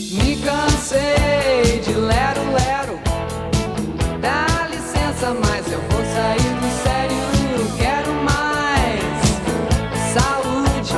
Me cansei de lero-lero. Dá licença, mas eu vou sair do sério. Quero mais saúde.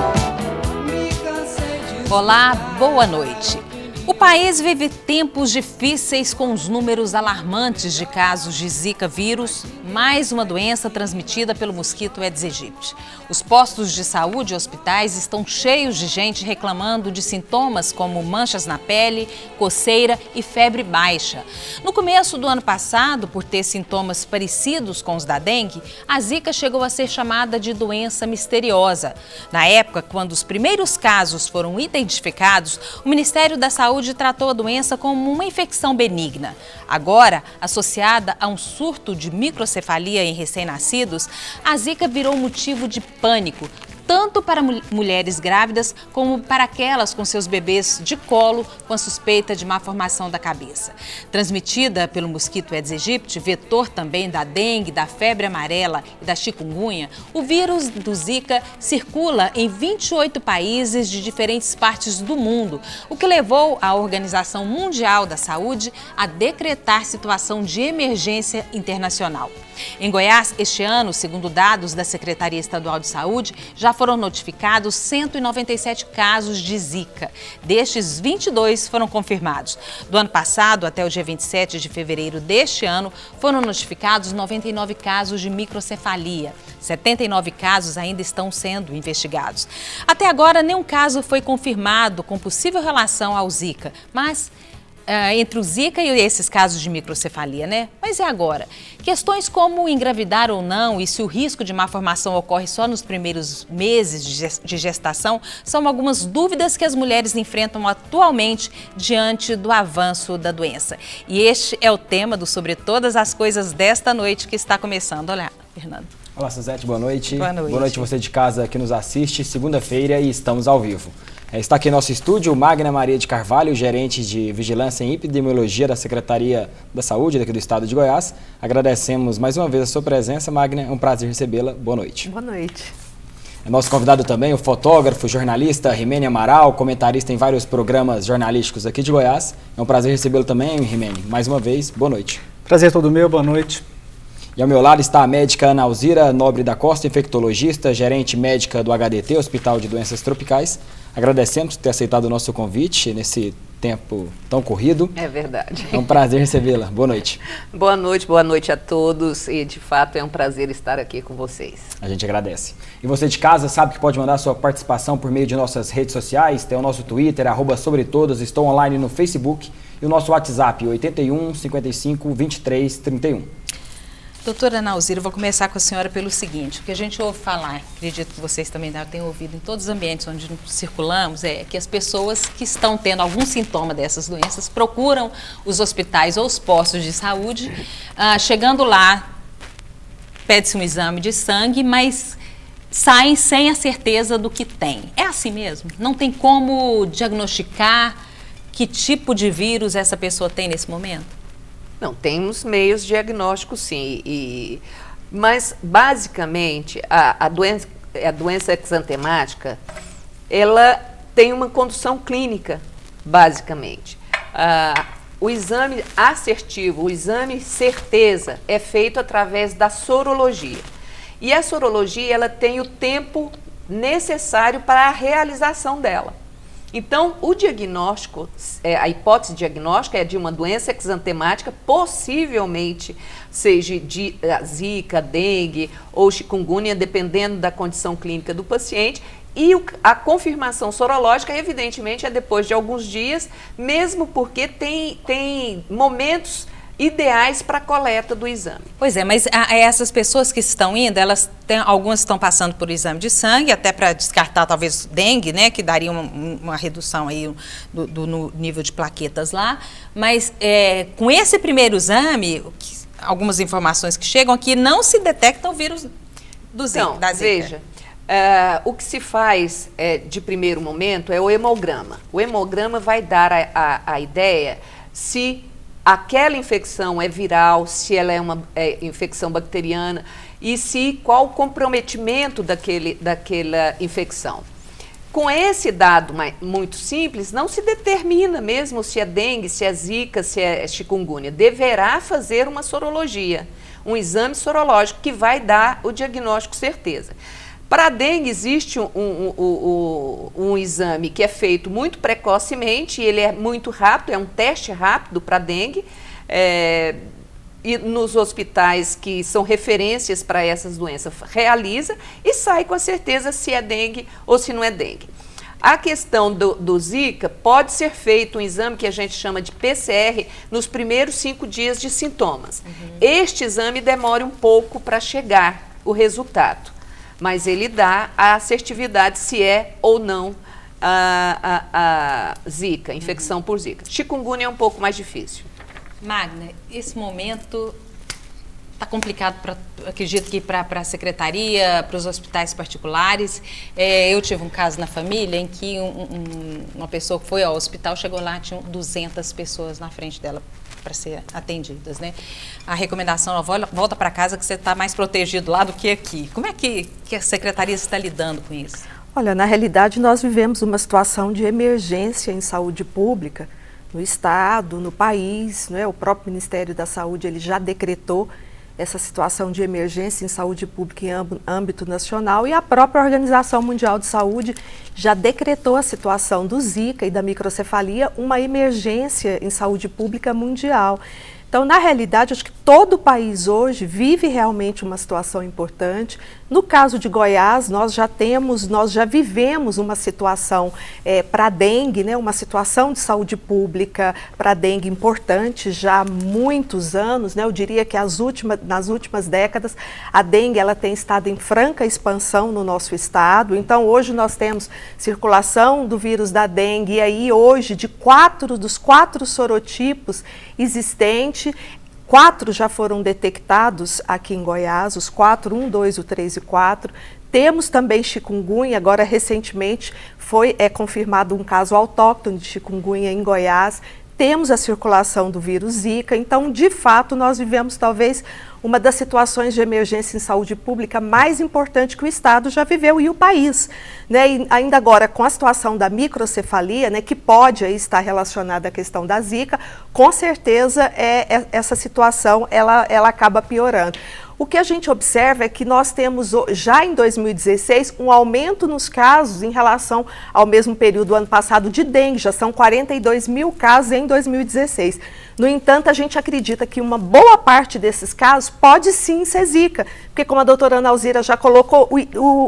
Me cansei de... Olá, boa noite. O país vive tempos difíceis com os números alarmantes de casos de Zika vírus, mais uma doença transmitida pelo mosquito Aedes aegypti. Os postos de saúde e hospitais estão cheios de gente reclamando de sintomas como manchas na pele, coceira e febre baixa. No começo do ano passado, por ter sintomas parecidos com os da dengue, a Zika chegou a ser chamada de doença misteriosa. Na época, quando os primeiros casos foram identificados, o Ministério da Saúde tratou a doença como uma infecção benigna. Agora, associada a um surto de microcefalia em recém-nascidos, a Zika virou motivo de pânico, tanto para mulheres grávidas como para aquelas com seus bebês de colo com a suspeita de má formação da cabeça. Transmitida pelo mosquito Aedes aegypti, vetor também da dengue, da febre amarela e da chikungunya, o vírus do Zika circula em 28 países de diferentes partes do mundo, o que levou a Organização Mundial da Saúde a decretar situação de emergência internacional. Em Goiás, este ano, segundo dados da Secretaria Estadual de Saúde, já foram notificados 197 casos de Zika. Destes, 22 foram confirmados. Do ano passado até o dia 27 de fevereiro deste ano, foram notificados 99 casos de microcefalia. 79 casos ainda estão sendo investigados. Até agora, nenhum caso foi confirmado com possível relação ao Zika, mas... entre o Zika e esses casos de microcefalia, né? Mas e agora? Questões como engravidar ou não e se o risco de má formação ocorre só nos primeiros meses de gestação são algumas dúvidas que as mulheres enfrentam atualmente diante do avanço da doença. E este é o tema do Sobre Todas as Coisas desta noite que está começando. Olha, Fernando. Olá, Suzete, boa noite. Boa noite. Boa noite você de casa que nos assiste. Segunda-feira e estamos ao vivo. Está aqui em nosso estúdio Magna Maria de Carvalho, gerente de Vigilância em Epidemiologia da Secretaria da Saúde daqui do Estado de Goiás. Agradecemos mais uma vez a sua presença, Magna. É um prazer recebê-la. Boa noite. Boa noite. É nosso convidado também, o fotógrafo, jornalista Rimene Amaral, comentarista em vários programas jornalísticos aqui de Goiás. É um prazer recebê-lo também, Rimene. Mais uma vez, boa noite. Prazer todo meu, boa noite. E ao meu lado está a médica Ana Alzira Nobre da Costa, infectologista, gerente médica do HDT, Hospital de Doenças Tropicais. Agradecemos por ter aceitado o nosso convite nesse tempo tão corrido. É verdade. É um prazer recebê-la. Boa noite. Boa noite a todos e de fato é um prazer estar aqui com vocês. A gente agradece. E você de casa sabe que pode mandar sua participação por meio de nossas redes sociais, tem o nosso Twitter, @sobretodas, estou online no Facebook e o nosso WhatsApp, 81 55 23 31. Doutora Ana Alzira, eu vou começar com a senhora pelo seguinte, o que a gente ouve falar, acredito que vocês também tenham ouvido em todos os ambientes onde circulamos, é que as pessoas que estão tendo algum sintoma dessas doenças procuram os hospitais ou os postos de saúde, chegando lá, pede-se um exame de sangue, mas saem sem a certeza do que tem. É assim mesmo? Não tem como diagnosticar que tipo de vírus essa pessoa tem nesse momento? Não, temos meios diagnósticos sim, mas basicamente a doença exantemática, ela tem uma condução clínica, basicamente. O exame assertivo, o exame certeza é feito através da sorologia. E a sorologia, ela tem o tempo necessário para a realização dela. Então, o diagnóstico, a hipótese diagnóstica é de uma doença exantemática, possivelmente seja de Zika, dengue ou chikungunya, dependendo da condição clínica do paciente. E a confirmação sorológica, evidentemente, é depois de alguns dias, mesmo porque tem momentos ideais para a coleta do exame. Pois é, mas essas pessoas que estão indo, algumas estão passando por exame de sangue, até para descartar talvez dengue, né, que daria uma redução aí no nível de plaquetas lá, mas com esse primeiro exame, algumas informações que chegam aqui, não se detecta o vírus da Zika. Veja, o que se faz de primeiro momento é o hemograma. O hemograma vai dar a ideia se aquela infecção é viral, se ela é uma infecção bacteriana e qual o comprometimento daquela infecção. Com esse dado muito simples, não se determina mesmo se é dengue, se é zika, se é chikungunya. Deverá fazer uma sorologia, um exame sorológico que vai dar o diagnóstico certeza. Para a dengue existe um exame que é feito muito precocemente, ele é muito rápido, é um teste rápido para a dengue, e nos hospitais que são referências para essas doenças realiza e sai com a certeza se é dengue ou se não é dengue. A questão do Zika, pode ser feito um exame que a gente chama de PCR nos primeiros 5 dias de sintomas. Este exame demora um pouco para chegar o resultado, mas ele dá a assertividade se é ou não a Zika, infecção por Zika. Chikungunya é um pouco mais difícil. Magna, esse momento está complicado, acredito que para a secretaria, para os hospitais particulares. Eu tive um caso na família em que uma pessoa que foi ao hospital, chegou lá, tinham 200 pessoas na frente dela para ser atendidas, né? A recomendação, volta para casa que você está mais protegido lá do que aqui. Como é que a secretaria está lidando com isso? Olha, na realidade nós vivemos uma situação de emergência em saúde pública, no Estado, no país, né? O próprio Ministério da Saúde ele já decretou essa situação de emergência em saúde pública em âmbito nacional e a própria Organização Mundial de Saúde já decretou a situação do Zika e da microcefalia uma emergência em saúde pública mundial. Então, na realidade, acho que todo o país hoje vive realmente uma situação importante. No caso de Goiás, nós já vivemos uma situação para a dengue, né, uma situação de saúde pública para a dengue importante já há muitos anos, né, eu diria que nas últimas décadas a dengue ela tem estado em franca expansão no nosso estado. Então, hoje nós temos circulação do vírus da dengue e aí hoje dos quatro sorotipos existentes, 4 já foram detectados aqui em Goiás, os 4, 1, 2, o 3 e 4. Temos também chikungunya, agora recentemente foi confirmado um caso autóctone de chikungunya em Goiás. Temos a circulação do vírus Zika, então de fato nós vivemos talvez uma das situações de emergência em saúde pública mais importante que o Estado já viveu e o país, né? E ainda agora com a situação da microcefalia, né, que pode aí estar relacionada à questão da Zika, com certeza essa situação ela acaba piorando. O que a gente observa é que nós temos já em 2016 um aumento nos casos em relação ao mesmo período do ano passado de dengue, já são 42 mil casos em 2016. No entanto, a gente acredita que uma boa parte desses casos pode sim ser Zika, porque como a doutora Ana Alzira já colocou,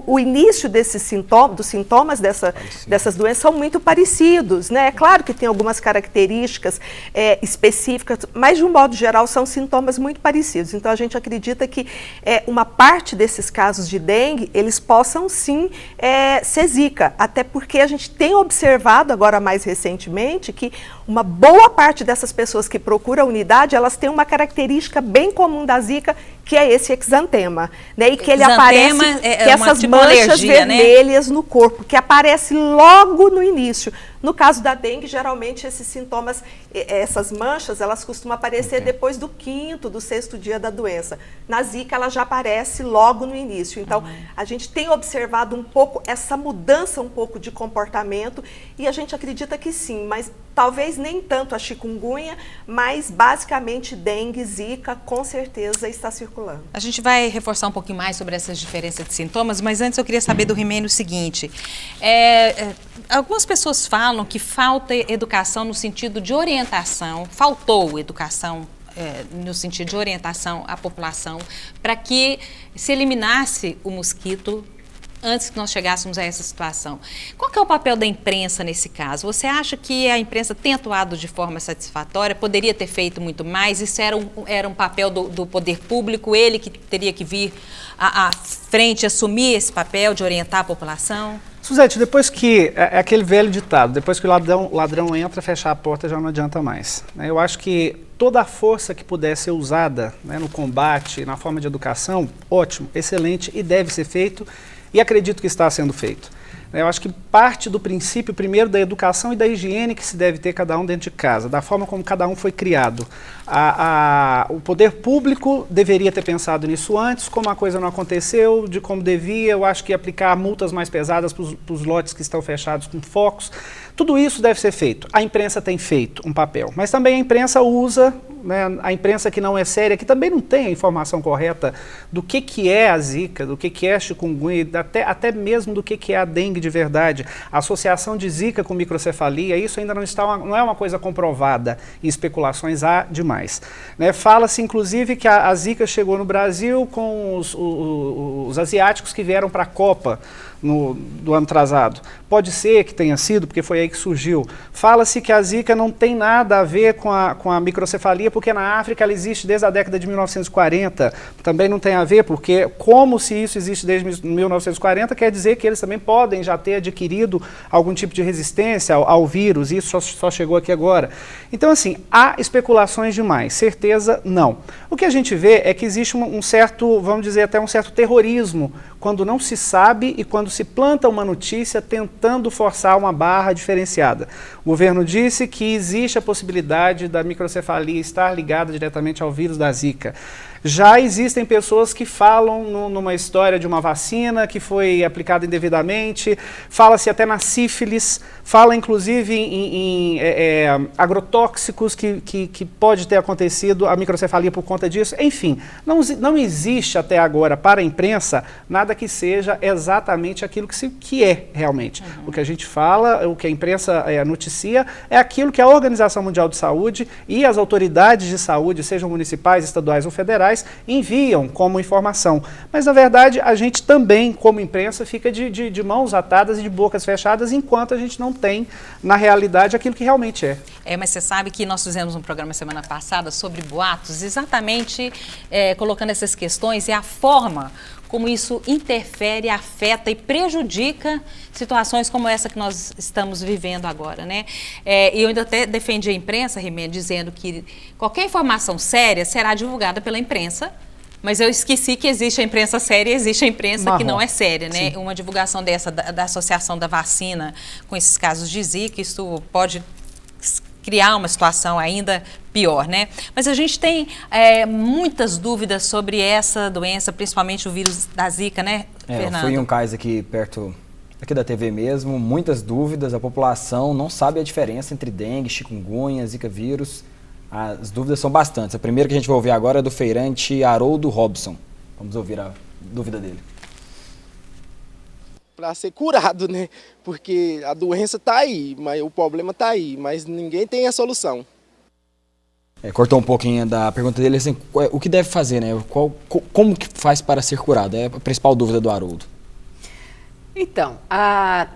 o início dos sintomas dessas doenças são muito parecidos, né? É claro que tem algumas características específicas, mas de um modo geral são sintomas muito parecidos. Então a gente acredita que uma parte desses casos de dengue, eles possam sim ser Zika, até porque a gente tem observado agora mais recentemente que uma boa parte dessas pessoas que procuram a unidade, elas têm uma característica bem comum da Zika, que é esse exantema, né? E que ele aparece, que essas manchas alergia, vermelhas, né, no corpo, que aparece logo no início. No caso da dengue, geralmente esses sintomas, essas manchas, elas costumam aparecer depois do 5º, do 6º dia da doença. Na Zika, ela já aparece logo no início. Então, a gente tem observado um pouco essa mudança um pouco de comportamento e a gente acredita que sim, mas talvez nem tanto a chikungunya, mas basicamente dengue, Zika, com certeza está circulando. A gente vai reforçar um pouquinho mais sobre essas diferenças de sintomas, mas antes eu queria saber do Rimene o seguinte, algumas pessoas falam que falta educação no sentido de orientação, faltou educação no sentido de orientação à população para que se eliminasse o mosquito antes que nós chegássemos a essa situação. Qual que é o papel da imprensa nesse caso? Você acha que a imprensa tem atuado de forma satisfatória? Poderia ter feito muito mais? Isso era um papel do poder público? Ele que teria que vir à frente, assumir esse papel de orientar a população? Suzete, depois que, é aquele velho ditado, depois que o ladrão entra, fechar a porta já não adianta mais. Eu acho que toda a força que puder ser usada, né, no combate, na forma de educação, ótimo, excelente e deve ser feito e acredito que está sendo feito. Eu acho que parte do princípio, primeiro, da educação e da higiene que se deve ter cada um dentro de casa, da forma como cada um foi criado. O poder público deveria ter pensado nisso antes, como a coisa não aconteceu, de como devia, eu acho que aplicar multas mais pesadas para os lotes que estão fechados com focos. Tudo isso deve ser feito. A imprensa tem feito um papel, mas também a imprensa usa, né, a imprensa que não é séria, que também não tem a informação correta do que é a zika, do que é a chikungunya, até mesmo do que é a dengue de verdade. A associação de zika com microcefalia, isso ainda não é uma coisa comprovada, e especulações há demais. Né, fala-se, inclusive, que a zika chegou no Brasil com os asiáticos que vieram para a Copa do ano atrasado. Pode ser que tenha sido, porque foi aí que surgiu. Fala-se que a zika não tem nada a ver com a microcefalia, porque na África ela existe desde a década de 1940. Também não tem a ver, porque como se isso existe desde 1940, quer dizer que eles também podem já ter adquirido algum tipo de resistência ao vírus, e isso só chegou aqui agora. Então, assim, há especulações demais, certeza não. O que a gente vê é que existe um certo, vamos dizer, até um certo terrorismo, quando não se sabe e quando se planta uma notícia tentando forçar uma barra diferenciada. O governo disse que existe a possibilidade da microcefalia estar ligada diretamente ao vírus da Zika. Já existem pessoas que falam numa história de uma vacina que foi aplicada indevidamente, fala-se até na sífilis, fala inclusive em agrotóxicos que pode ter acontecido a microcefalia por conta disso. Enfim, não existe até agora para a imprensa nada que seja exatamente aquilo que é realmente. Uhum. O que a gente fala, o que a imprensa noticia, é aquilo que a Organização Mundial de Saúde e as autoridades de saúde, sejam municipais, estaduais ou federais, enviam como informação. Mas, na verdade, a gente também, como imprensa, fica de mãos atadas e de bocas fechadas, enquanto a gente não tem, na realidade, aquilo que realmente é. Mas você sabe que nós fizemos um programa semana passada sobre boatos, exatamente colocando essas questões e a forma como isso interfere, afeta e prejudica situações como essa que nós estamos vivendo agora, né? Eu ainda até defendi a imprensa, Rimene, dizendo que qualquer informação séria será divulgada pela imprensa, mas eu esqueci que existe a imprensa séria e existe a imprensa que não é séria, né? Sim. Uma divulgação dessa da associação da vacina com esses casos de Zika, isso pode criar uma situação ainda pior, né? Mas a gente tem muitas dúvidas sobre essa doença, principalmente o vírus da Zika, né, Fernando? Eu fui em um caso aqui perto aqui da TV mesmo, muitas dúvidas, a população não sabe a diferença entre dengue, chikungunya, Zika vírus. As dúvidas são bastantes. A primeira que a gente vai ouvir agora é do feirante Haroldo Robson. Vamos ouvir a dúvida dele. Para ser curado, né? Porque a doença está aí, mas o problema está aí, mas ninguém tem a solução. Cortou um pouquinho da pergunta dele, assim, o que deve fazer, né? Como que faz para ser curado? É a principal dúvida do Haroldo. Então,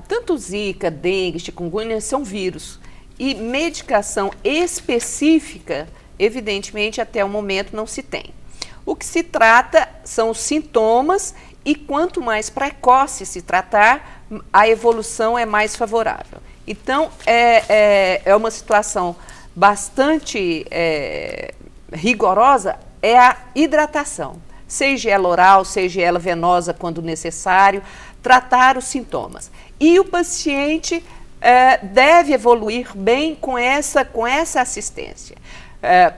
tanto Zika, dengue, chikungunya são vírus. E medicação específica, evidentemente, até o momento não se tem. O que se trata são os sintomas e quanto mais precoce se tratar, a evolução é mais favorável. Então, é uma situação bastante rigorosa, é a hidratação. Seja ela oral, seja ela venosa quando necessário, tratar os sintomas. E o paciente deve evoluir bem com essa assistência.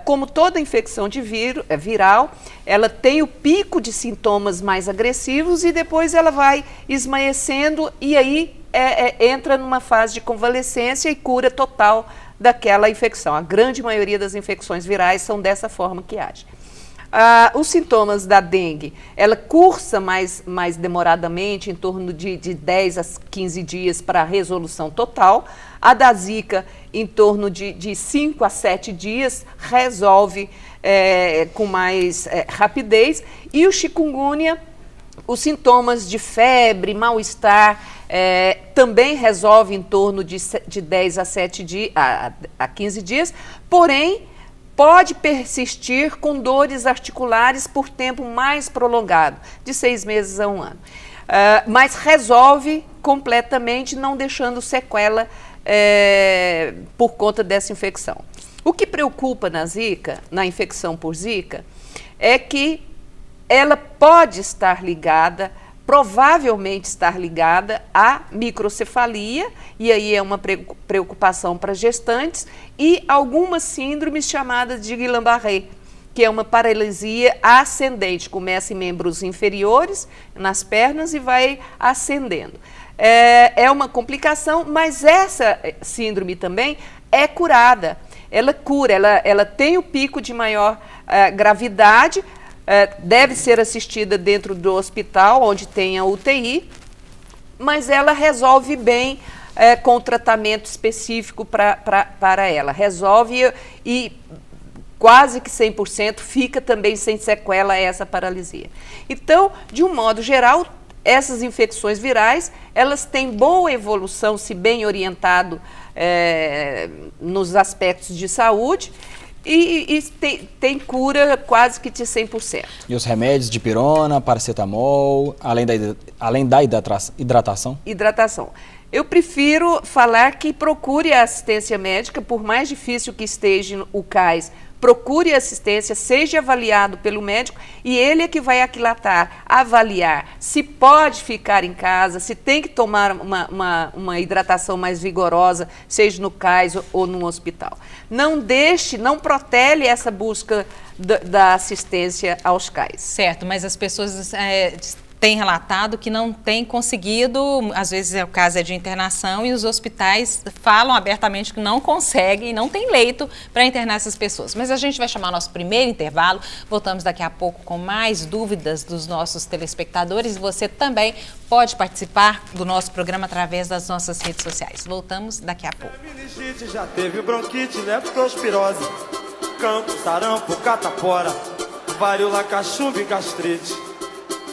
Como toda infecção de viral, ela tem o pico de sintomas mais agressivos e depois ela vai esmaecendo e aí entra numa fase de convalescência e cura total daquela infecção. A grande maioria das infecções virais são dessa forma que age. Os sintomas da dengue, ela cursa mais demoradamente, em torno de 10 a 15 dias para a resolução total. A da Zika, em torno de 5 a 7 dias, resolve com mais rapidez. E o chikungunya, os sintomas de febre, mal-estar, também resolve em torno de 10 a 15 dias, porém, pode persistir com dores articulares por tempo mais prolongado, de 6 meses a 1 ano. Mas resolve completamente, não deixando sequela por conta dessa infecção. O que preocupa na Zika, na infecção por Zika, é que ela pode estar ligada provavelmente estar ligada à microcefalia, e aí é uma preocupação para gestantes, e algumas síndromes chamadas de Guillain-Barré, que é uma paralisia ascendente, começa em membros inferiores, nas pernas, e vai ascendendo. É uma complicação, mas essa síndrome também é curada. Ela cura, ela tem o pico de maior gravidade, deve ser assistida dentro do hospital, onde tem a UTI, mas ela resolve bem com o tratamento específico para ela. Resolve e quase que 100% fica também sem sequela essa paralisia. Então, de um modo geral, essas infecções virais, elas têm boa evolução, se bem orientado nos aspectos de saúde, e tem cura quase que de 100%. E os remédios de pirona, paracetamol, além da hidratação? Hidratação. Eu prefiro falar que procure a assistência médica, por mais difícil que esteja o CAIS, procure assistência, seja avaliado pelo médico, e ele é que vai aquilatar, avaliar se pode ficar em casa, se tem que tomar uma hidratação mais vigorosa, seja no CAIS ou no hospital. Não deixe, não protele essa busca da assistência aos CAIS. Certo, mas as pessoas têm relatado que não têm conseguido, às vezes o caso é de internação, e os hospitais falam abertamente que não conseguem, não tem leito para internar essas pessoas. Mas a gente vai chamar nosso primeiro intervalo, voltamos daqui a pouco com mais dúvidas dos nossos telespectadores, e você também pode participar do nosso programa através das nossas redes sociais. Voltamos daqui a pouco. Meningite, já teve bronquite, leptospirose, cancro, sarampo, catapora, varíola, cachumba e gastrite.